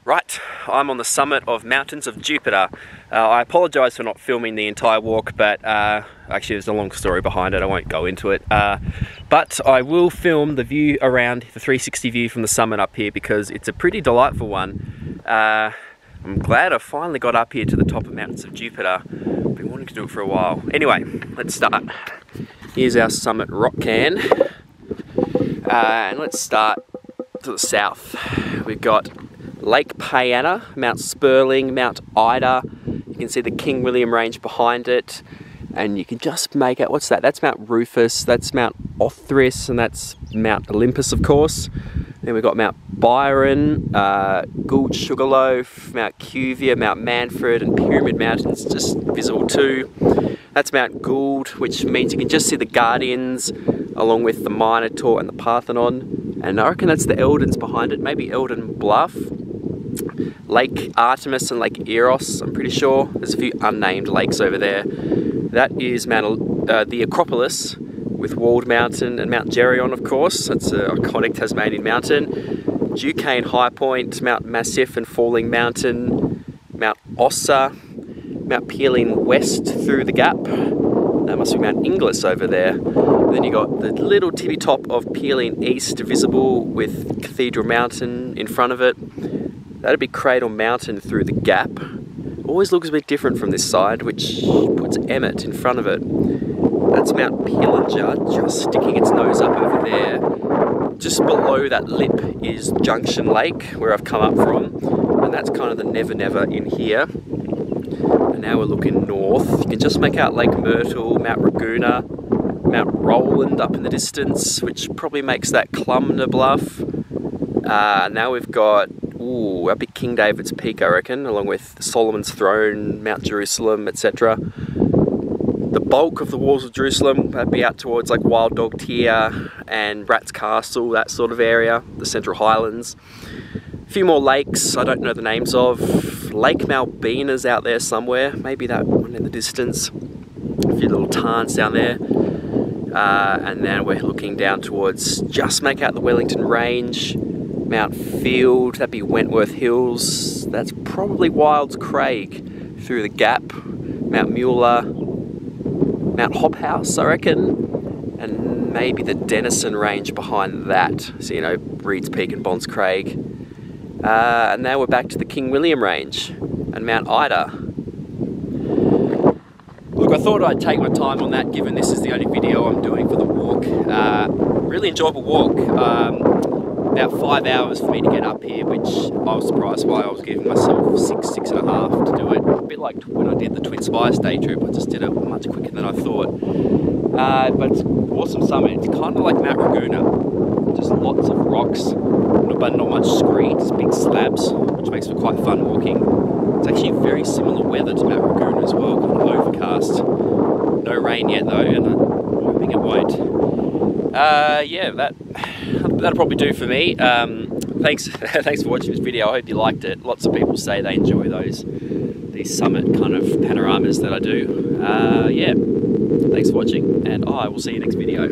Right, I'm on the summit of Mountains of Jupiter. I apologise for not filming the entire walk, but actually there's a long story behind it, I won't go into it. But I will film the view around, the 360 view from the summit up here, because it's a pretty delightful one. I'm glad I finally got up here to the top of Mountains of Jupiter. I've been wanting to do it for a while. Anyway, let's start. Here's our summit rock cairn. And let's start to the south. We've got Lake Piana, Mount Sperling, Mount Ida. You can see the King William Range behind it, and you can just make out, what's that? That's Mount Rufus, that's Mount Othrys, and that's Mount Olympus, of course. Then we've got Mount Byron, Gould Sugarloaf, Mount Cuvier, Mount Manfred, and Pyramid Mountains just visible too. That's Mount Gould, which means you can just see the Guardians along with the Minotaur and the Parthenon. And I reckon that's the Eldons behind it, maybe Eldon Bluff. Lake Artemis and Lake Eros, I'm pretty sure. There's a few unnamed lakes over there. That is the Acropolis with Walled Mountain and Mount Geryon, of course. That's an iconic Tasmanian mountain. Duquesne High Point, Mount Massif and Falling Mountain, Mount Ossa, Mount Peeling West through the gap. That must be Mount Inglis over there. And then you got the little tippy top of Peeling East visible with Cathedral Mountain in front of it. That'd be Cradle Mountain through the gap. Always looks a bit different from this side, which puts Emmett in front of it. That's Mount Pillinger, just sticking its nose up over there. Just below that lip is Junction Lake, where I've come up from. And that's kind of the Never Never in here. And now we're looking north. You can just make out Lake Myrtle, Mount Ragoona, Mount Rowland up in the distance, which probably makes that Clumner Bluff. Now we've got up at King David's Peak, I reckon, along with Solomon's Throne, Mount Jerusalem, etc. The bulk of the walls of Jerusalem, that'd be out towards like Wild Dog Tier and Rat's Castle, that sort of area, the Central Highlands. A few more lakes I don't know the names of. Lake Malbina's out there somewhere, maybe that one in the distance. A few little tarns down there. And now we're looking down towards, just make out the Wellington Range, Mount Field, that'd be Wentworth Hills, that's probably Wilds Craig through the gap, Mount Mueller, Mount Hobhouse, I reckon, and maybe the Denison Range behind that, so you know, Reeds Peak and Bonds Craig. And now we're back to the King William Range and Mount Ida. Look, I thought I'd take my time on that, given this is the only video I'm doing for the walk. Really enjoyable walk. About 5 hours for me to get up here, which I was surprised by. I was giving myself 6.5 to do it. A bit like when I did the Twin Spires day trip, I just did it much quicker than I thought. But it's an awesome summit. It's kind of like Mount Ragoona, just lots of rocks, but not much scree, just big slabs, which makes for quite fun walking. It's actually very similar weather to Mount Ragoona as well, kind of overcast. No rain yet though, and I'm hoping it won't. Yeah, that'll probably do for me. Thanks for watching this video. I hope you liked it. Lots of people say they enjoy these summit kind of panoramas that I do. Yeah, thanks for watching, and I will see you next video.